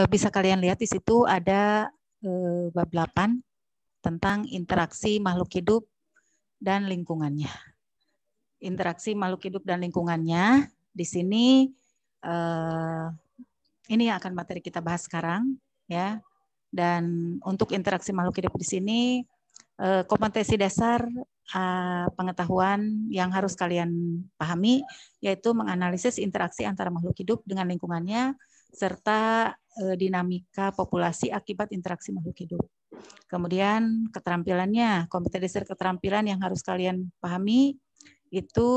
bisa kalian lihat di situ ada bab 8 tentang interaksi makhluk hidup dan lingkungannya. Interaksi makhluk hidup dan lingkungannya di sini ini yang akan materi kita bahas sekarang ya. Dan untuk interaksi makhluk hidup di sini kompetensi dasar pengetahuan yang harus kalian pahami yaitu menganalisis interaksi antara makhluk hidup dengan lingkungannya serta dinamika populasi akibat interaksi makhluk hidup. Kemudian keterampilannya, kompetensi dasar keterampilan yang harus kalian pahami itu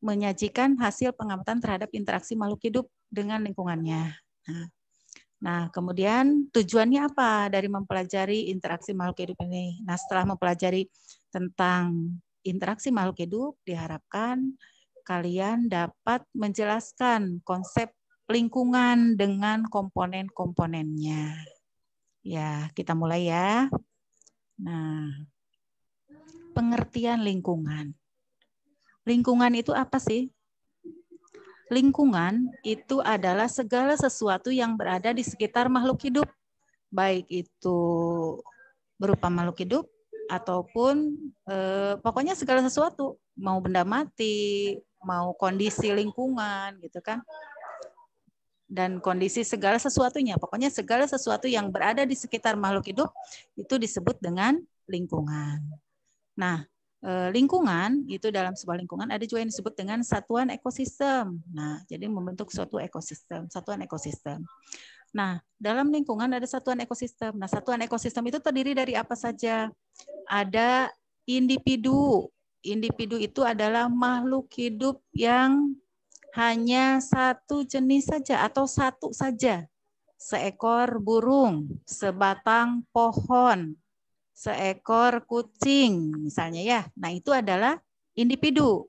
menyajikan hasil pengamatan terhadap interaksi makhluk hidup dengan lingkungannya. Nah, kemudian tujuannya apa dari mempelajari interaksi makhluk hidup ini? Nah, setelah mempelajari tentang interaksi makhluk hidup, diharapkan kalian dapat menjelaskan konsep lingkungan dengan komponen-komponennya. Ya, kita mulai ya. Nah, pengertian lingkungan. Lingkungan itu apa sih? Lingkungan itu adalah segala sesuatu yang berada di sekitar makhluk hidup, baik itu berupa makhluk hidup ataupun pokoknya segala sesuatu, mau benda mati, mau kondisi lingkungan gitu kan. Dan kondisi segala sesuatunya, pokoknya segala sesuatu yang berada di sekitar makhluk hidup itu disebut dengan lingkungan. Nah, lingkungan itu dalam sebuah lingkungan ada juga yang disebut dengan satuan ekosistem. Nah, jadi membentuk suatu ekosistem, satuan ekosistem. Nah, dalam lingkungan ada satuan ekosistem. Nah, satuan ekosistem itu terdiri dari apa saja? Ada individu. Individu itu adalah makhluk hidup yang hanya satu jenis saja atau satu saja. Seekor burung, sebatang pohon, seekor kucing misalnya ya. Nah, itu adalah individu.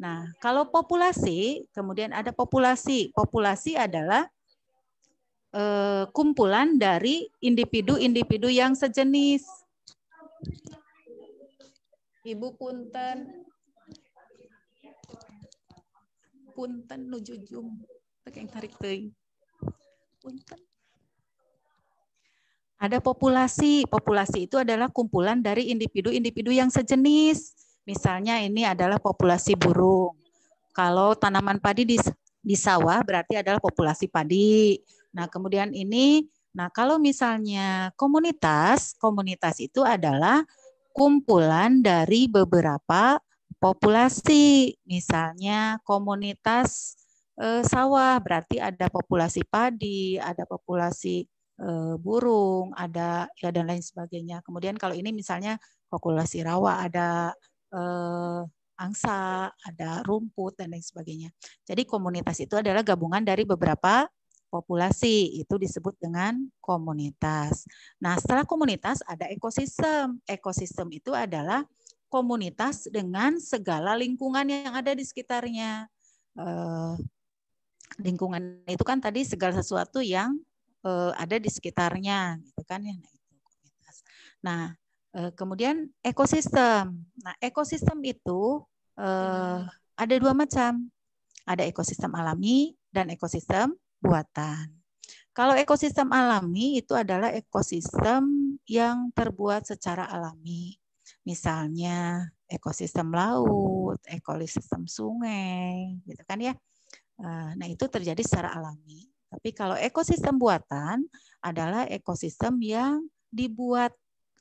Nah, kalau populasi, kemudian ada populasi. Populasi adalah kumpulan dari individu-individu yang sejenis. Ibu punten. Punten nuju jum. Yang tarik teuing. Punten. Ada populasi. Populasi itu adalah kumpulan dari individu-individu yang sejenis. Misalnya ini adalah populasi burung. Kalau tanaman padi di sawah berarti adalah populasi padi. Nah, kemudian ini, nah kalau misalnya komunitas, komunitas itu adalah kumpulan dari beberapa populasi. Misalnya komunitas sawah berarti ada populasi padi, ada populasi burung, ada ya dan lain sebagainya. Kemudian kalau ini misalnya populasi rawa ada angsa, ada rumput dan lain sebagainya. Jadi komunitas itu adalah gabungan dari beberapa populasi, itu disebut dengan komunitas. Nah, setelah komunitas ada ekosistem. Ekosistem itu adalah komunitas dengan segala lingkungan yang ada di sekitarnya. Lingkungan itu kan tadi segala sesuatu yang ada di sekitarnya, gitu kan ya. Nah, itu komunitas. Nah, kemudian ekosistem. Nah, ekosistem itu ada dua macam. Ada ekosistem alami dan ekosistem buatan. Kalau ekosistem alami itu adalah ekosistem yang terbuat secara alami. Misalnya ekosistem laut, ekosistem sungai, gitu kan ya. Nah, itu terjadi secara alami. Tapi kalau ekosistem buatan adalah ekosistem yang dibuat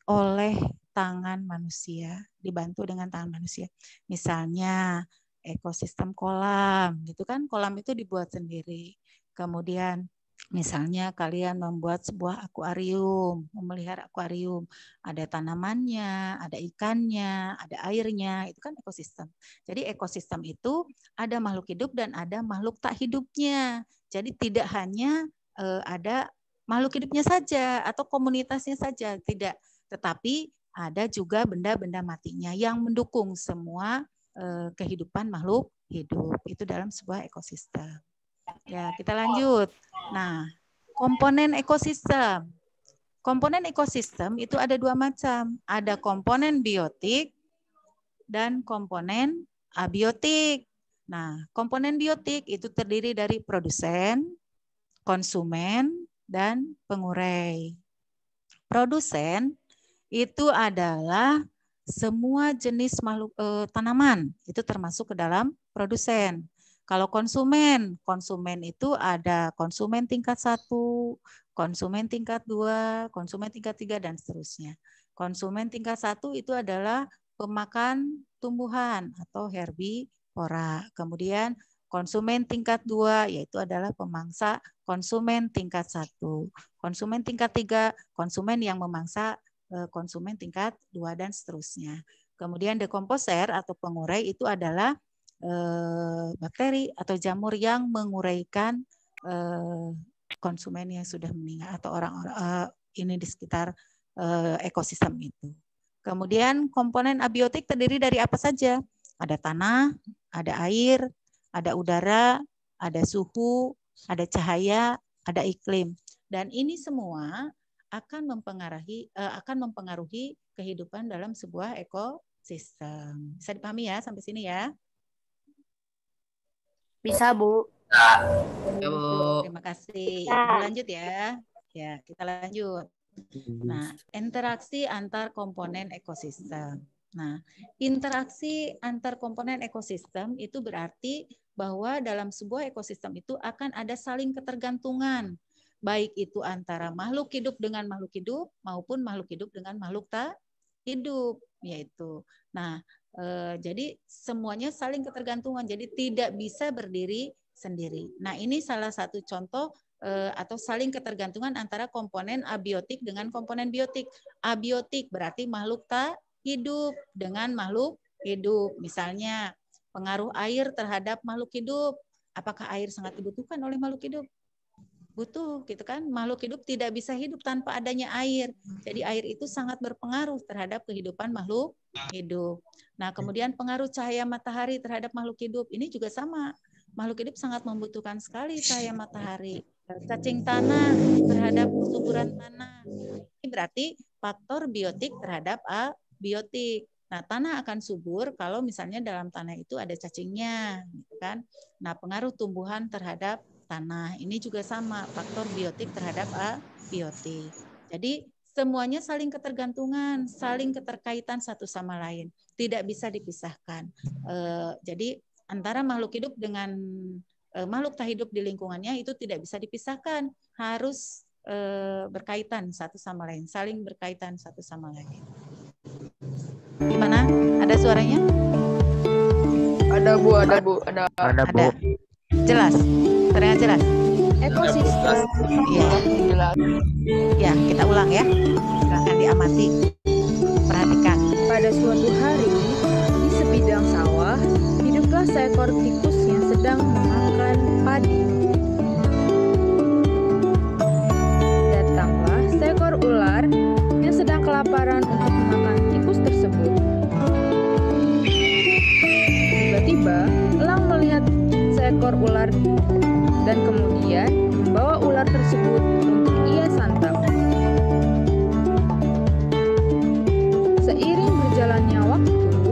oleh tangan manusia, dibantu dengan tangan manusia. Misalnya ekosistem kolam, gitu kan? Kolam itu dibuat sendiri. Kemudian misalnya kalian membuat sebuah akuarium, memelihara akuarium, ada tanamannya, ada ikannya, ada airnya, itu kan ekosistem. Jadi ekosistem itu ada makhluk hidup dan ada makhluk tak hidupnya. Jadi tidak hanya ada makhluk hidupnya saja atau komunitasnya saja, tidak. Tetapi ada juga benda-benda matinya yang mendukung semua kehidupan makhluk hidup. Itu dalam sebuah ekosistem. Ya, kita lanjut. Nah, komponen ekosistem. Komponen ekosistem itu ada dua macam. Ada komponen biotik dan komponen abiotik. Nah, komponen biotik itu terdiri dari produsen, konsumen, dan pengurai. Produsen itu adalah semua jenis makhluk tanaman, itu termasuk ke dalam produsen. Kalau konsumen, konsumen itu ada konsumen tingkat 1, konsumen tingkat 2, konsumen tingkat 3, dan seterusnya. Konsumen tingkat 1 itu adalah pemakan tumbuhan atau herbivora. Kemudian konsumen tingkat 2 yaitu adalah pemangsa konsumen tingkat 1. Konsumen tingkat 3, konsumen yang memangsa konsumen tingkat 2, dan seterusnya. Kemudian dekomposer atau pengurai itu adalah bakteri atau jamur yang menguraikan konsumen yang sudah meninggal atau orang-orang ini di sekitar ekosistem itu. Kemudian komponen abiotik terdiri dari apa saja? Ada tanah, ada air, ada udara, ada suhu, ada cahaya, ada iklim. Dan ini semua akan mempengaruhi kehidupan dalam sebuah ekosistem. Bisa dipahami ya sampai sini ya? Bisa, Bu. Ya, Bu. Terima kasih. Ibu lanjut ya. Ya, kita lanjut. Nah, interaksi antar komponen ekosistem. Nah, interaksi antar komponen ekosistem itu berarti bahwa dalam sebuah ekosistem itu akan ada saling ketergantungan, baik itu antara makhluk hidup dengan makhluk hidup maupun makhluk hidup dengan makhluk tak hidup, yaitu. Nah, jadi semuanya saling ketergantungan, jadi tidak bisa berdiri sendiri. Nah, ini salah satu contoh atau saling ketergantungan antara komponen abiotik dengan komponen biotik. Abiotik berarti makhluk tak hidup dengan makhluk hidup. Misalnya pengaruh air terhadap makhluk hidup. Apakah air sangat dibutuhkan oleh makhluk hidup? Butuh, gitu kan? Makhluk hidup tidak bisa hidup tanpa adanya air. Jadi air itu sangat berpengaruh terhadap kehidupan makhluk hidup. Nah, kemudian pengaruh cahaya matahari terhadap makhluk hidup ini juga sama. Makhluk hidup sangat membutuhkan sekali cahaya matahari. Cacing tanah terhadap kesuburan tanah. Ini berarti faktor biotik terhadap abiotik. Nah, tanah akan subur kalau misalnya dalam tanah itu ada cacingnya, gitu kan? Nah, pengaruh tumbuhan terhadap tanah ini juga sama, faktor biotik terhadap abiotik. Jadi semuanya saling ketergantungan, saling keterkaitan satu sama lain, tidak bisa dipisahkan. Jadi antara makhluk hidup dengan makhluk tak hidup di lingkungannya itu tidak bisa dipisahkan, harus berkaitan satu sama lain, saling berkaitan satu sama lain. Gimana? Ada suaranya? Ada, Bu, ada, Bu, ada. Ada, Bu. Jelas? Terdengar jelas? Ekosistem. Iya. Jelas. Ya, kita ulang ya. Silakan diamati. Perhatikan. Pada suatu hari, di sebidang sawah, hiduplah seekor tikus yang sedang memakan padi. Datanglah seekor ular yang sedang kelaparan untuk memakan tikus tersebut. Tiba-tiba, elang melihat seekor ular dan kemudian membawa ular tersebut untuk ia santap. Seiring berjalannya waktu,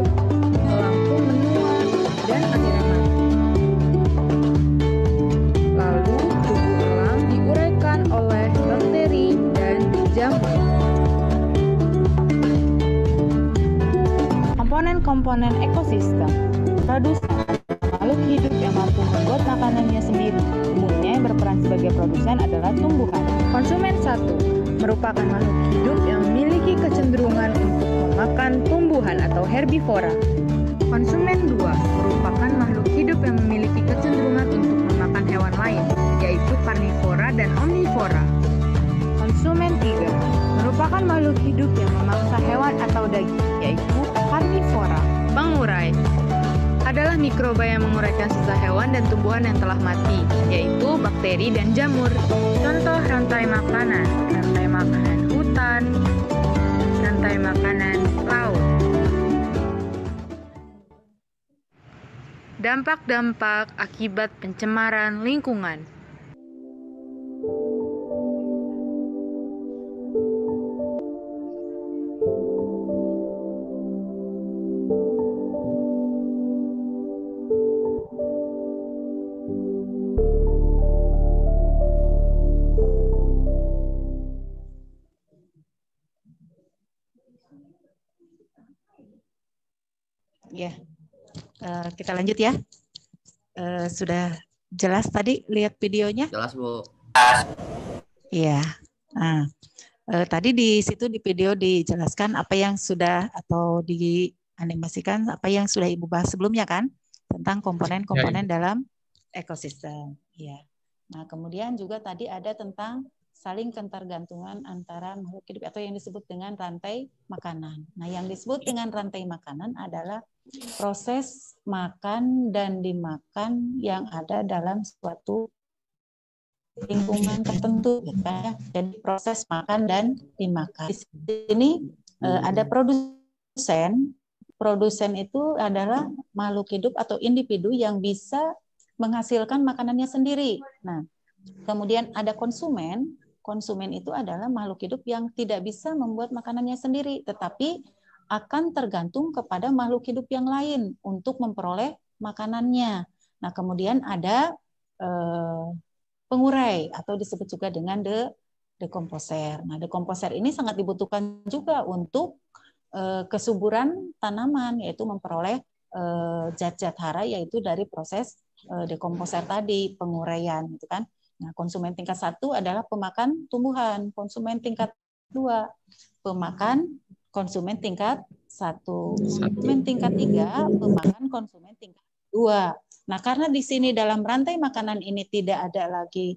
elang pun menua dan akhirnya mati. Lalu tubuh elang diuraikan oleh bakteri dan jamur. Komponen-komponen ekosistem. Produsen, makhluk hidup yang mampu membuat makanannya sendiri. Umumnya yang berperan sebagai produsen adalah tumbuhan. Konsumen 1 merupakan makhluk hidup yang memiliki kecenderungan untuk memakan tumbuhan atau herbivora. Konsumen 2 merupakan makhluk hidup yang memiliki kecenderungan untuk memakan hewan lain, yaitu karnivora dan omnivora. Konsumen 3 merupakan makhluk hidup yang memangsa hewan atau daging, yaitu karnivora. Pengurai adalah mikroba yang menguraikan sisa hewan dan tumbuhan yang telah mati, yaitu bakteri dan jamur. Contoh rantai makanan hutan, rantai makanan laut. Dampak-dampak akibat pencemaran lingkungan. Ya, kita lanjut ya. Sudah jelas tadi lihat videonya? Jelas, Bu. Iya. Nah, tadi di situ di video dijelaskan apa yang sudah atau dianimasikan apa yang sudah Ibu bahas sebelumnya kan tentang komponen-komponen dalam ekosistem. Ya. Nah, kemudian juga tadi ada tentang saling ketergantungan antara makhluk hidup atau yang disebut dengan rantai makanan. Nah, yang disebut dengan rantai makanan adalah proses makan dan dimakan yang ada dalam suatu lingkungan tertentu, ya. Jadi proses makan dan dimakan. Di sini ada produsen. Produsen itu adalah makhluk hidup atau individu yang bisa menghasilkan makanannya sendiri. Nah, kemudian ada konsumen. Konsumen itu adalah makhluk hidup yang tidak bisa membuat makanannya sendiri, tetapi akan tergantung kepada makhluk hidup yang lain untuk memperoleh makanannya. Nah, kemudian ada pengurai atau disebut juga dengan dekomposer. Nah, dekomposer ini sangat dibutuhkan juga untuk kesuburan tanaman, yaitu memperoleh zat-zat hara yaitu dari proses dekomposer tadi, penguraian gitu kan. Nah, konsumen tingkat 1 adalah pemakan tumbuhan, konsumen tingkat 2 pemakan konsumen tingkat 1, konsumen tingkat 3 pemakan konsumen tingkat 2. Nah, karena di sini dalam rantai makanan ini tidak ada lagi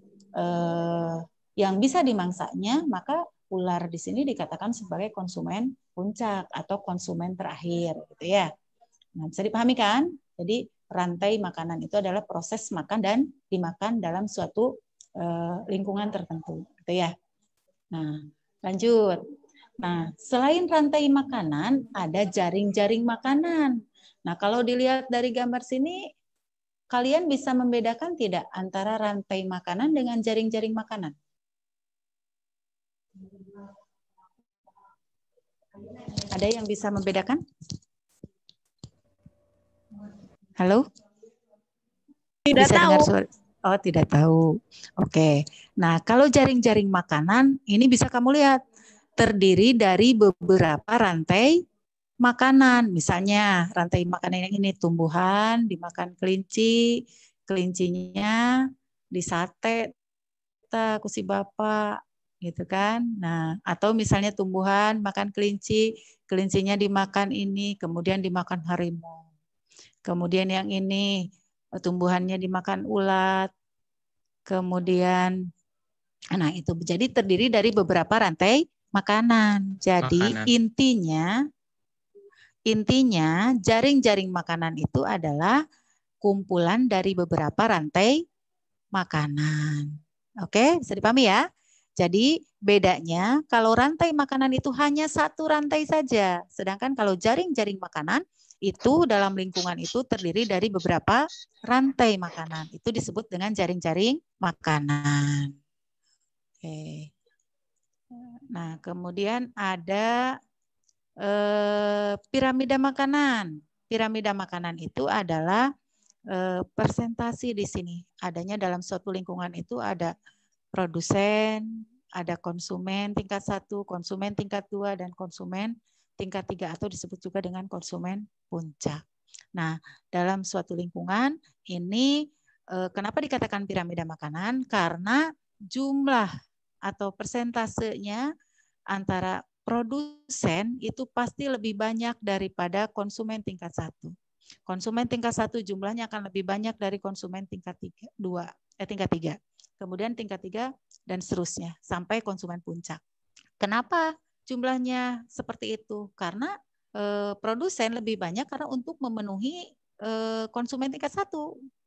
yang bisa dimangsanya, maka ular di sini dikatakan sebagai konsumen puncak atau konsumen terakhir, gitu ya. Nah, bisa dipahami kan? Jadi rantai makanan itu adalah proses makan dan dimakan dalam suatu lingkungan tertentu, gitu ya. Nah, lanjut. Nah, selain rantai makanan, ada jaring-jaring makanan. Nah, kalau dilihat dari gambar sini, kalian bisa membedakan tidak antara rantai makanan dengan jaring-jaring makanan? Ada yang bisa membedakan? Halo? Tidak Bisa tahu. dengar suara? Oh, tidak tahu. Oke. Nah, kalau jaring-jaring makanan, ini bisa kamu lihat. Terdiri dari beberapa rantai makanan. Misalnya, rantai makanan yang ini tumbuhan, dimakan kelinci, kelincinya disate, kusi bapak, gitu kan. Nah, atau misalnya tumbuhan makan kelinci, kelincinya dimakan ini, kemudian dimakan harimau. Kemudian yang ini tumbuhannya dimakan ulat, kemudian, nah itu jadi terdiri dari beberapa rantai makanan. Jadi intinya jaring-jaring makanan itu adalah kumpulan dari beberapa rantai makanan. Oke, bisa dipahami ya? Jadi bedanya kalau rantai makanan itu hanya satu rantai saja, sedangkan kalau jaring-jaring makanan itu dalam lingkungan itu terdiri dari beberapa rantai makanan. Itu disebut dengan jaring-jaring makanan. Oke. Nah, kemudian ada piramida makanan. Piramida makanan itu adalah presentasi di sini. Adanya dalam suatu lingkungan itu ada produsen, ada konsumen tingkat 1, konsumen tingkat 2, dan konsumen tingkat 3 atau disebut juga dengan konsumen puncak. Nah, dalam suatu lingkungan ini kenapa dikatakan piramida makanan? Karena jumlah atau persentasenya antara produsen itu pasti lebih banyak daripada konsumen tingkat 1. Konsumen tingkat 1 jumlahnya akan lebih banyak dari konsumen tingkat 3. Kemudian tingkat 3 dan seterusnya sampai konsumen puncak. Kenapa jumlahnya seperti itu? Karena produsen lebih banyak karena untuk memenuhi konsumen tingkat 1,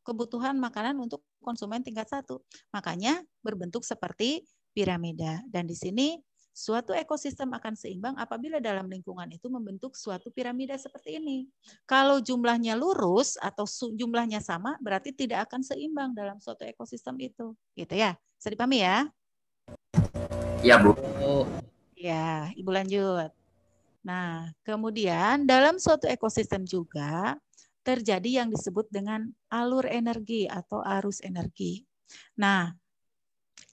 kebutuhan makanan untuk konsumen tingkat 1. Makanya berbentuk seperti piramida. Dan di sini suatu ekosistem akan seimbang apabila dalam lingkungan itu membentuk suatu piramida seperti ini. Kalau jumlahnya lurus atau jumlahnya sama, berarti tidak akan seimbang dalam suatu ekosistem itu. Gitu ya. Bisa dipahami ya? Iya, Bu. Ya, Ibu lanjut. Nah, kemudian dalam suatu ekosistem juga terjadi yang disebut dengan alur energi atau arus energi. Nah,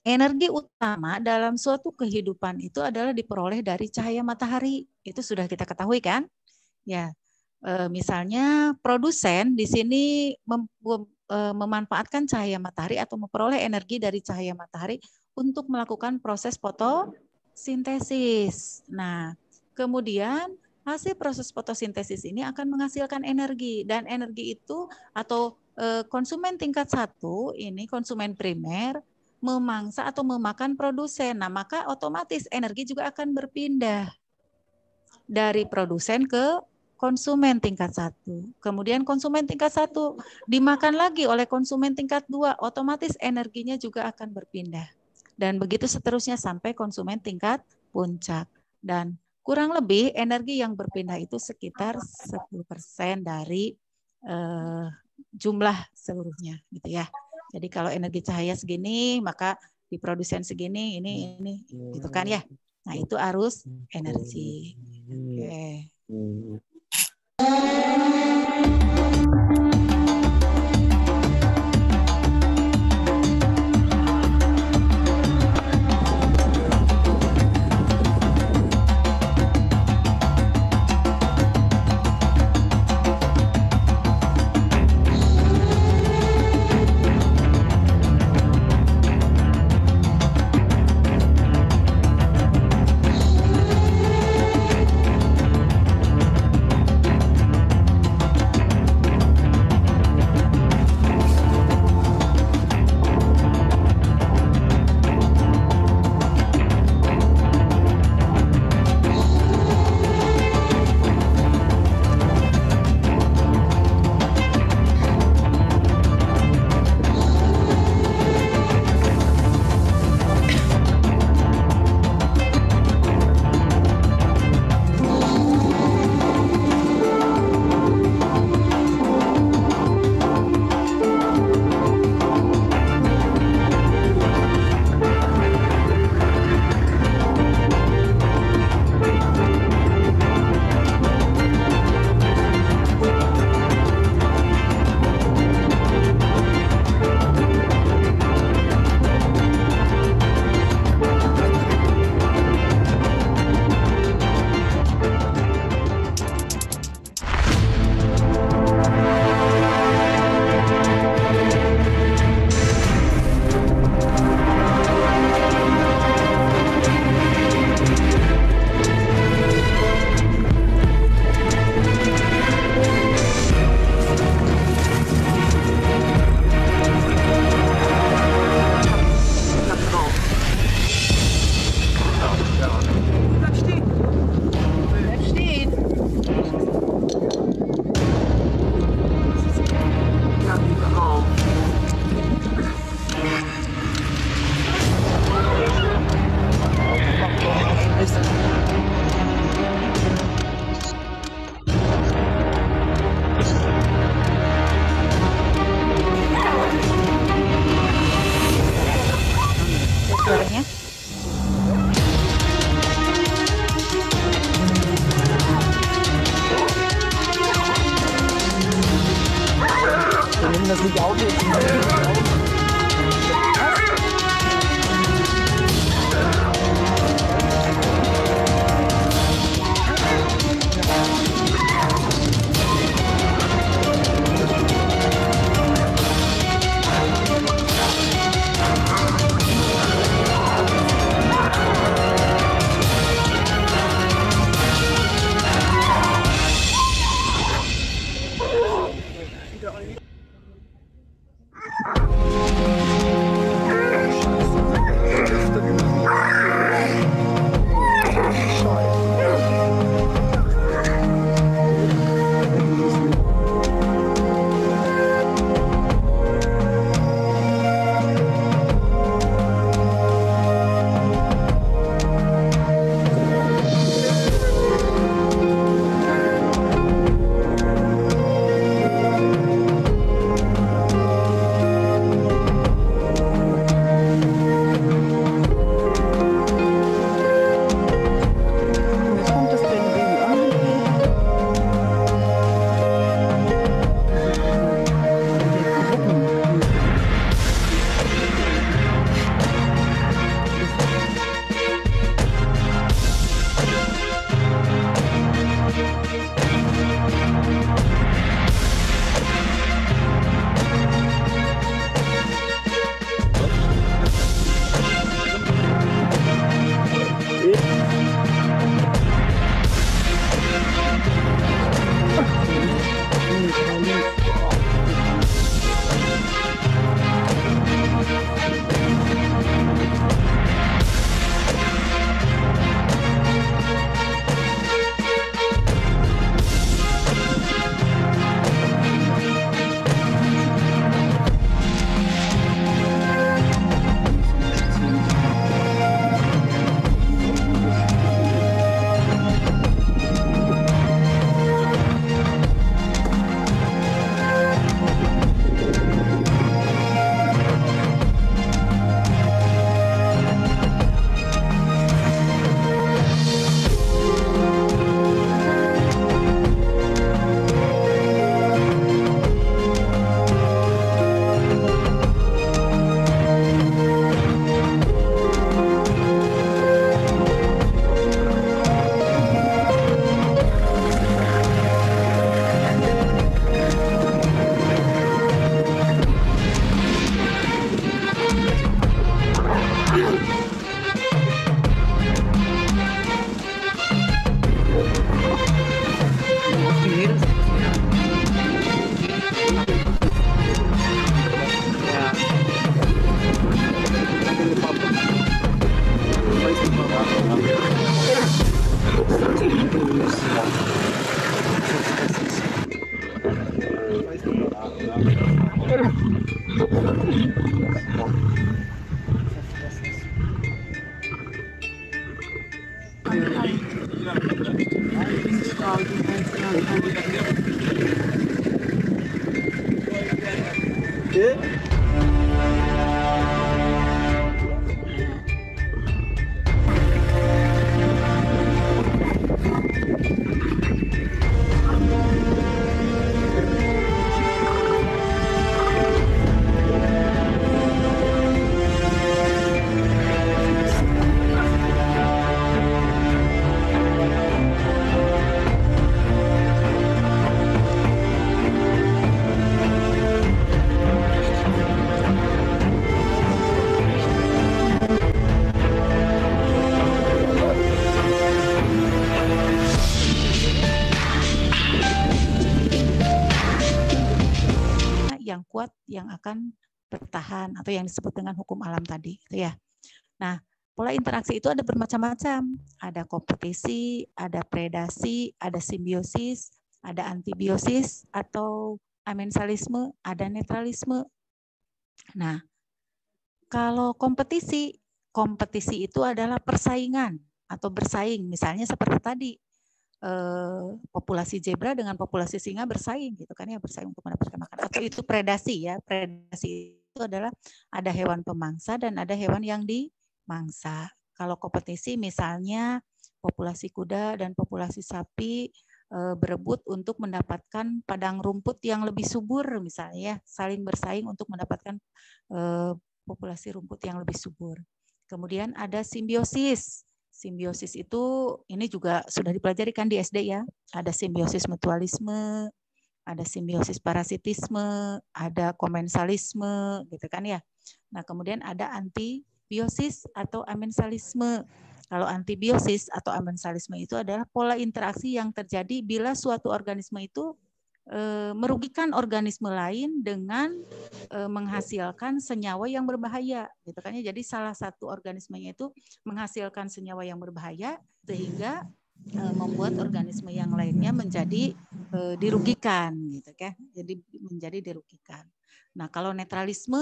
energi utama dalam suatu kehidupan itu adalah diperoleh dari cahaya matahari. Itu sudah kita ketahui kan? Ya. Misalnya produsen di sini memanfaatkan cahaya matahari atau memperoleh energi dari cahaya matahari untuk melakukan proses fotosintesis. Nah, kemudian hasil proses fotosintesis ini akan menghasilkan energi, dan energi itu atau konsumen tingkat 1 ini konsumen primer memangsa atau memakan produsen. Nah, maka otomatis energi juga akan berpindah dari produsen ke konsumen tingkat 1. Kemudian konsumen tingkat 1 dimakan lagi oleh konsumen tingkat 2, otomatis energinya juga akan berpindah. Dan begitu seterusnya sampai konsumen tingkat puncak. Dan kurang lebih energi yang berpindah itu sekitar 10% dari jumlah seluruhnya, gitu ya. Jadi kalau energi cahaya segini, maka di produsen segini, ini, gitu kan ya. Nah, itu arus energi. Oke. Suaranya. yang kuat yang akan bertahan atau yang disebut dengan hukum alam tadi, itu ya. Nah, pola interaksi itu ada bermacam-macam. Ada kompetisi, ada predasi, ada simbiosis, ada antibiosis atau amensalisme, ada netralisme. Nah, kalau kompetisi itu adalah persaingan atau bersaing, misalnya seperti tadi populasi zebra dengan populasi singa bersaing gitu kan ya, bersaing untuk mendapatkan makanan. Atau itu predasi ya, predasi itu adalah ada hewan pemangsa dan ada hewan yang dimangsa. Kalau kompetisi misalnya populasi kuda dan populasi sapi berebut untuk mendapatkan padang rumput yang lebih subur misalnya ya, saling bersaing untuk mendapatkan populasi rumput yang lebih subur. Kemudian ada simbiosis. Simbiosis itu ini juga sudah dipelajari kan di SD ya. Ada simbiosis mutualisme, ada simbiosis parasitisme, ada komensalisme gitu kan ya. Nah, kemudian ada antibiosis atau amensalisme. Kalau antibiosis atau amensalisme itu adalah pola interaksi yang terjadi bila suatu organisme itu merugikan organisme lain dengan menghasilkan senyawa yang berbahaya gitu kan ya. Jadi salah satu organismenya itu menghasilkan senyawa yang berbahaya sehingga membuat organisme yang lainnya menjadi dirugikan gitu kan. Jadi menjadi dirugikan. Nah, kalau netralisme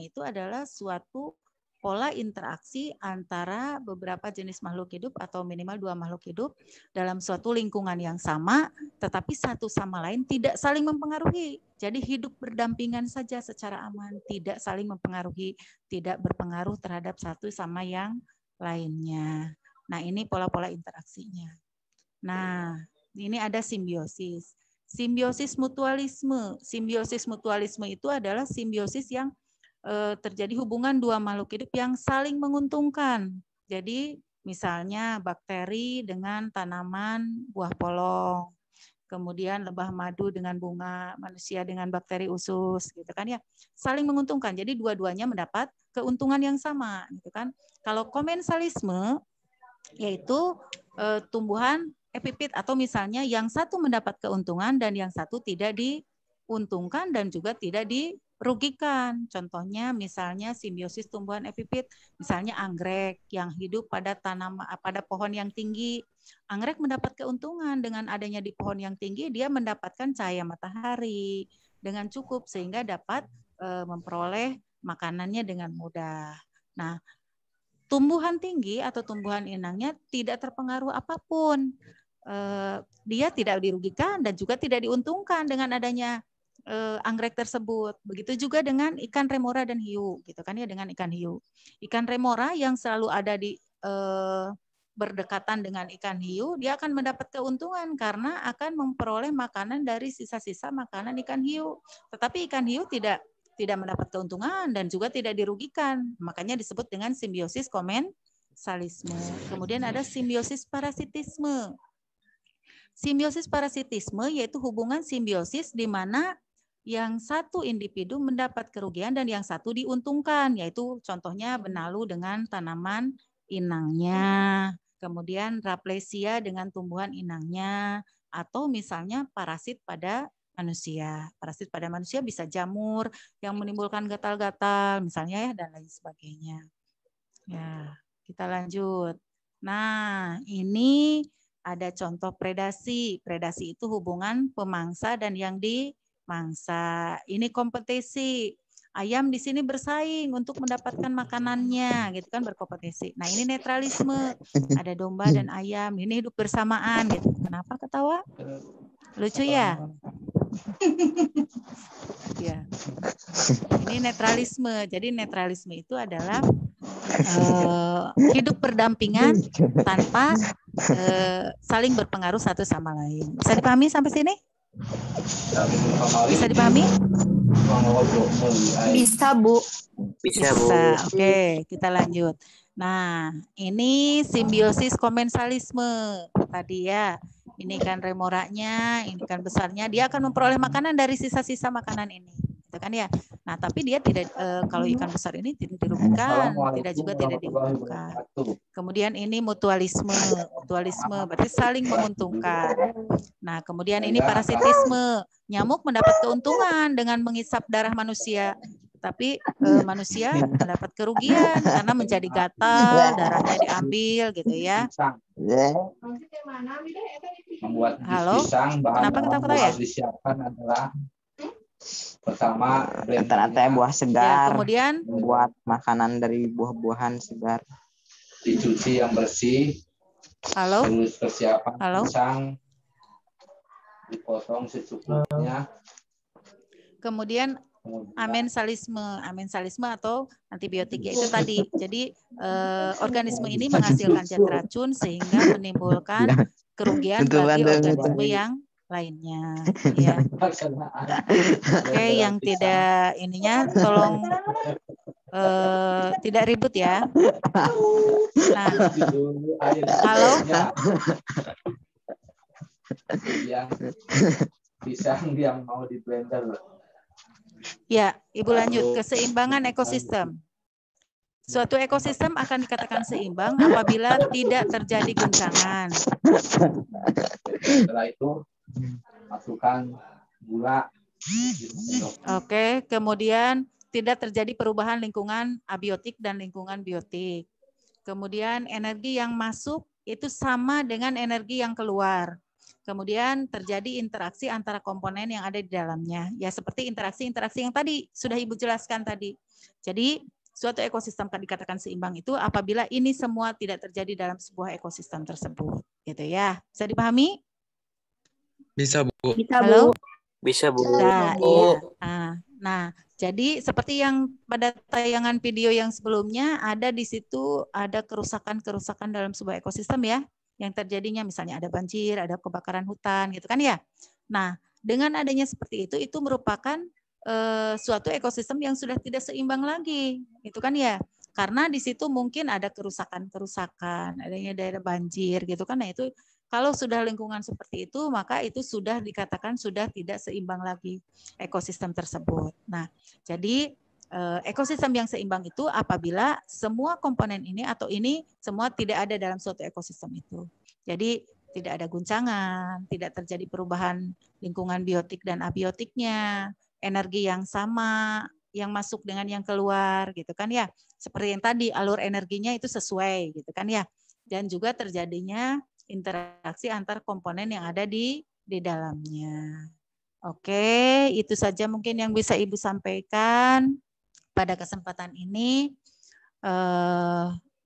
itu adalah suatu pola interaksi antara beberapa jenis makhluk hidup atau minimal 2 makhluk hidup dalam suatu lingkungan yang sama, tetapi satu sama lain tidak saling mempengaruhi. Jadi hidup berdampingan saja secara aman, tidak saling mempengaruhi, tidak berpengaruh terhadap satu sama yang lainnya. Nah, ini pola-pola interaksinya. Nah, ini ada simbiosis. Simbiosis mutualisme. Simbiosis mutualisme itu adalah simbiosis yang terjadi hubungan 2 makhluk hidup yang saling menguntungkan. Jadi misalnya bakteri dengan tanaman buah polong, kemudian lebah madu dengan bunga, manusia dengan bakteri usus, gitu kan ya, saling menguntungkan. Jadi dua-duanya mendapat keuntungan yang sama, gitu kan. Kalau komensalisme yaitu tumbuhan epifit atau misalnya yang satu mendapat keuntungan dan yang satu tidak diuntungkan dan juga tidak dirugikan. Contohnya misalnya simbiosis tumbuhan epifit, misalnya anggrek yang hidup pada pada pohon yang tinggi. Anggrek mendapat keuntungan dengan adanya di pohon yang tinggi, dia mendapatkan cahaya matahari dengan cukup sehingga dapat memperoleh makanannya dengan mudah. Nah, tumbuhan tinggi atau tumbuhan inangnya tidak terpengaruh apapun. Dia tidak dirugikan dan juga tidak diuntungkan dengan adanya anggrek tersebut. Begitu juga dengan ikan remora dan hiu, gitu kan ya, dengan ikan hiu. Ikan remora yang selalu ada di berdekatan dengan ikan hiu, dia akan mendapat keuntungan karena akan memperoleh makanan dari sisa-sisa makanan ikan hiu. Tetapi ikan hiu tidak mendapat keuntungan dan juga tidak dirugikan. Makanya disebut dengan simbiosis komensalisme. Kemudian ada simbiosis parasitisme. Simbiosis parasitisme yaitu hubungan simbiosis di mana yang satu individu mendapat kerugian dan yang satu diuntungkan, yaitu contohnya benalu dengan tanaman inangnya, kemudian raplesia dengan tumbuhan inangnya, atau misalnya parasit pada manusia. Parasit pada manusia bisa jamur yang menimbulkan gatal-gatal misalnya ya, dan lain sebagainya. Ya, kita lanjut. Nah, ini ada contoh predasi. Predasi itu hubungan pemangsa dan yang dimangsa. Ini kompetisi. ayam di sini bersaing untuk mendapatkan makanannya, gitu kan, berkompetisi. Nah, ini netralisme. Ada domba dan ayam, ini hidup bersamaan, gitu. Kenapa ketawa? Lucu ya? Ya. Ini netralisme. Jadi netralisme itu adalah hidup berdampingan tanpa saling berpengaruh satu sama lain. Bisa dipahami sampai sini? Bisa dipahami? Bisa, Bu. Bisa, Bu. Oke, kita lanjut. Nah, ini simbiosis komensalisme tadi ya. Ini kan remoranya, ini kan besarnya. Dia akan memperoleh makanan dari sisa-sisa makanan ini. Gitu kan ya. Nah, tapi dia tidak kalau ikan besar ini tidak dirugikan, tidak juga tidak diuntungkan. Kemudian ini mutualisme. Mutualisme berarti saling menguntungkan. Nah, kemudian ini parasitisme. Nyamuk mendapat keuntungan dengan menghisap darah manusia. Tapi manusia mendapat kerugian karena menjadi gatal, darahnya diambil gitu ya. Membuat Halo? pisang, bahan Kenapa yang ketawa-ketawa ya? harus disiapkan adalah pertama Rata-rata buah Ya, segar, kemudian buat makanan dari buah-buahan segar. dicuci yang bersih, halo? terus persiapan Halo? pisang dipotong secukupnya. Kemudian amensalisme. Amensalisme atau antibiotik yaitu tadi. Jadi organisme ini menghasilkan zat racun sehingga menimbulkan kerugian bagi organisme yang lainnya. Ya. Oke, yang tidak ininya tolong tidak ribut ya. Nah, halo? Yang pisang yang mau di blender. Ya, Ibu lanjut. Keseimbangan ekosistem. Suatu ekosistem akan dikatakan seimbang apabila tidak terjadi guncangan. Setelah itu masukkan gula. Oke, kemudian tidak terjadi perubahan lingkungan abiotik dan lingkungan biotik. Kemudian energi yang masuk itu sama dengan energi yang keluar. Kemudian terjadi interaksi antara komponen yang ada di dalamnya. Ya seperti interaksi-interaksi yang tadi sudah Ibu jelaskan tadi. Jadi suatu ekosistem akan dikatakan seimbang itu apabila ini semua tidak terjadi dalam sebuah ekosistem tersebut. Gitu ya. Bisa dipahami? Bisa, Bu. Halo? Bisa, Bu. Nah, iya. Nah, jadi seperti yang pada tayangan video yang sebelumnya ada di situ ada kerusakan-kerusakan dalam sebuah ekosistem ya. Yang terjadinya misalnya ada banjir, ada kebakaran hutan gitu kan ya. Nah, dengan adanya seperti itu merupakan suatu ekosistem yang sudah tidak seimbang lagi, gitu kan ya. Karena di situ mungkin ada kerusakan-kerusakan, adanya daerah banjir gitu kan. Nah, itu kalau sudah lingkungan seperti itu, maka itu sudah dikatakan sudah tidak seimbang lagi ekosistem tersebut. Nah, jadi ekosistem yang seimbang itu apabila semua komponen ini atau ini semua tidak ada dalam suatu ekosistem itu. Jadi tidak ada guncangan, tidak terjadi perubahan lingkungan biotik dan abiotiknya, energi yang sama yang masuk dengan yang keluar gitu kan ya. Seperti yang tadi alur energinya itu sesuai gitu kan ya. Dan juga terjadinya interaksi antar komponen yang ada di dalamnya. Oke, itu saja mungkin yang bisa Ibu sampaikan pada kesempatan ini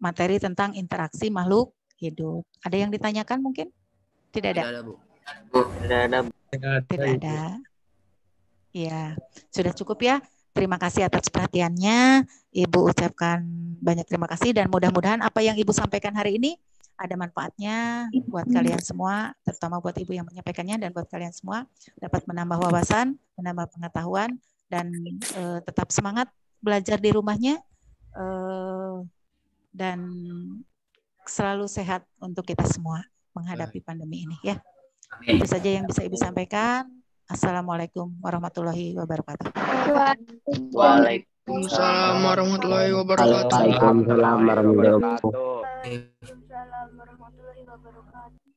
materi tentang interaksi makhluk hidup. Ada yang ditanyakan mungkin? Tidak ada? Tidak ada, Bu. Tidak ada, Bu. Tidak ada. Ya, sudah cukup ya. Terima kasih atas perhatiannya. Ibu ucapkan banyak terima kasih dan mudah-mudahan apa yang Ibu sampaikan hari ini ada manfaatnya buat kalian semua, terutama buat Ibu yang menyampaikannya dan buat kalian semua dapat menambah wawasan, menambah pengetahuan dan tetap semangat belajar di rumahnya dan selalu sehat untuk kita semua menghadapi pandemi ini ya. Amin. Itu saja yang bisa Ibu sampaikan. Assalamualaikum warahmatullahi wabarakatuh. Waalaikumsalam warahmatullahi wabarakatuh. Waalaikumsalam warahmatullahi wabarakatuh. Waalaikumsalam warahmatullahi wabarakatuh.